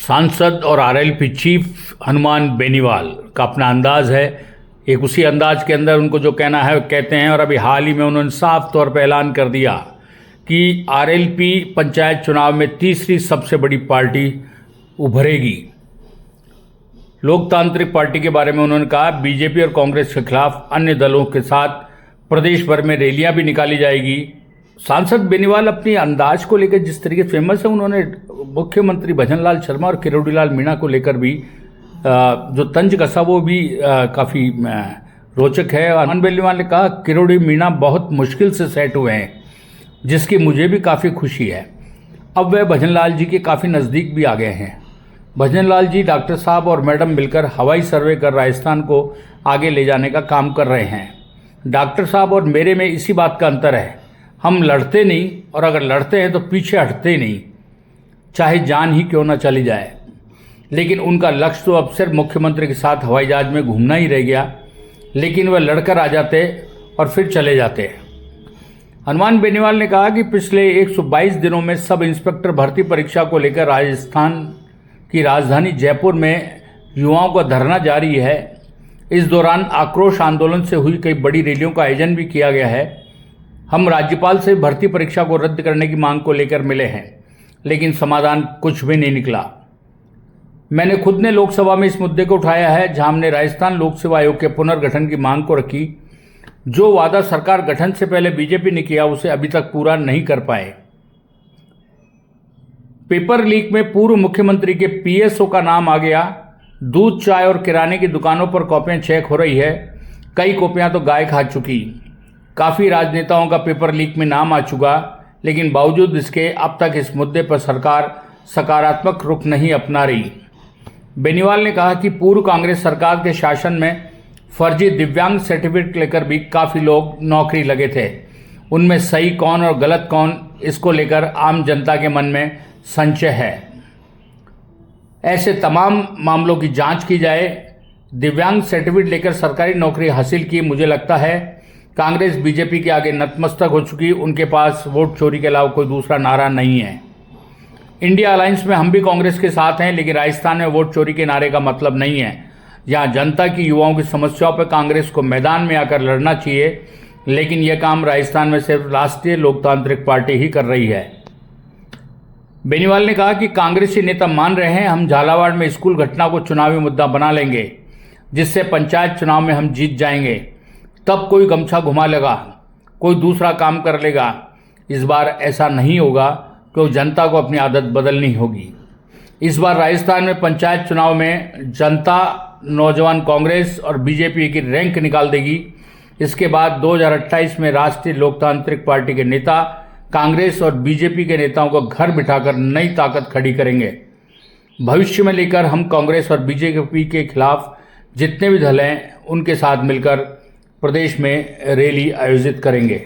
सांसद और RLP chief Hanuman Beniwal का अपना अंदाज है। एक उसी अंदाज के अंदर उनको जो कहना है वो कहते हैं। और अभी हाल ही में उन्होंने साफ तौर पर ऐलान कर दिया कि आरएलपी पंचायत चुनाव में तीसरी सबसे बड़ी पार्टी उभरेगी। लोकतांत्रिक पार्टी के बारे में उन्होंने कहा बीजेपी और कांग्रेस के खिलाफ अन्य दलों के साथ प्रदेश भर में रैलियां भी निकाली जाएगी। सांसद बेनीवाल अपनी अंदाज को लेकर जिस तरीके से फेमस है, उन्होंने मुख्यमंत्री भजनलाल शर्मा और किरोड़ीलाल मीणा को लेकर भी जो तंज कसा वो भी काफ़ी रोचक है। हनुमान बेनीवाल ने कहा किरोड़ी मीणा बहुत मुश्किल से सेट हुए हैं, जिसकी मुझे भी काफ़ी खुशी है। अब वह भजनलाल जी के काफ़ी नज़दीक भी आ गए हैं। भजनलाल जी, डॉक्टर साहब और मैडम मिलकर हवाई सर्वे कर राजस्थान को आगे ले जाने का काम कर रहे हैं। डॉक्टर साहब और मेरे में इसी बात का अंतर है, हम लड़ते नहीं और अगर लड़ते हैं तो पीछे हटते नहीं, चाहे जान ही क्यों ना चली जाए। लेकिन उनका लक्ष्य तो अब सिर्फ मुख्यमंत्री के साथ हवाई जहाज में घूमना ही रह गया, लेकिन वह लड़कर आ जाते और फिर चले जाते। हनुमान बेनीवाल ने कहा कि पिछले 122 दिनों में सब इंस्पेक्टर भर्ती परीक्षा को लेकर राजस्थान की राजधानी जयपुर में युवाओं का धरना जारी है। इस दौरान आक्रोश आंदोलन से हुई कई बड़ी रैलियों का आयोजन भी किया गया है। हम राज्यपाल से भर्ती परीक्षा को रद्द करने की मांग को लेकर मिले हैं, लेकिन समाधान कुछ भी नहीं निकला। मैंने खुद ने लोकसभा में इस मुद्दे को उठाया है, जहां हमने राजस्थान लोक सेवा आयोग के पुनर्गठन की मांग को रखी। जो वादा सरकार गठन से पहले बीजेपी ने किया, उसे अभी तक पूरा नहीं कर पाए। पेपर लीक में पूर्व मुख्यमंत्री के पीएसओ का नाम आ गया। दूध, चाय और किराने की दुकानों पर कॉपियां चेक हो रही है। कई कॉपियां तो गाय खा चुकी। काफ़ी राजनेताओं का पेपर लीक में नाम आ चुका, लेकिन बावजूद इसके अब तक इस मुद्दे पर सरकार सकारात्मक रुख नहीं अपना रही। बेनीवाल ने कहा कि पूर्व कांग्रेस सरकार के शासन में फर्जी दिव्यांग सर्टिफिकेट लेकर भी काफ़ी लोग नौकरी लगे थे। उनमें सही कौन और गलत कौन, इसको लेकर आम जनता के मन में संशय है। ऐसे तमाम मामलों की जांच की जाए। दिव्यांग सर्टिफिकेट लेकर सरकारी नौकरी हासिल की, मुझे लगता है कांग्रेस बीजेपी के आगे नतमस्तक हो चुकी। उनके पास वोट चोरी के अलावा कोई दूसरा नारा नहीं है। इंडिया अलायंस में हम भी कांग्रेस के साथ हैं, लेकिन राजस्थान में वोट चोरी के नारे का मतलब नहीं है। यहाँ जनता की, युवाओं की समस्याओं पर कांग्रेस को मैदान में आकर लड़ना चाहिए, लेकिन यह काम राजस्थान में सिर्फ राष्ट्रीय लोकतांत्रिक पार्टी ही कर रही है। बेनीवाल ने कहा कि कांग्रेसी नेता मान रहे हैं हम झालावाड़ में स्कूल घटना को चुनावी मुद्दा बना लेंगे, जिससे पंचायत चुनाव में हम जीत जाएंगे। तब कोई गमछा घुमा लेगा, कोई दूसरा काम कर लेगा। इस बार ऐसा नहीं होगा, क्योंकि जनता को अपनी आदत बदलनी होगी। इस बार राजस्थान में पंचायत चुनाव में जनता नौजवान कांग्रेस और बीजेपी की रैंक निकाल देगी। इसके बाद 2028 में राष्ट्रीय लोकतांत्रिक पार्टी के नेता कांग्रेस और बीजेपी के नेताओं को घर बिठाकर नई ताकत खड़ी करेंगे। भविष्य में लेकर हम कांग्रेस और बीजेपी के खिलाफ जितने भी दल हैं, उनके साथ मिलकर प्रदेश में रैली आयोजित करेंगे।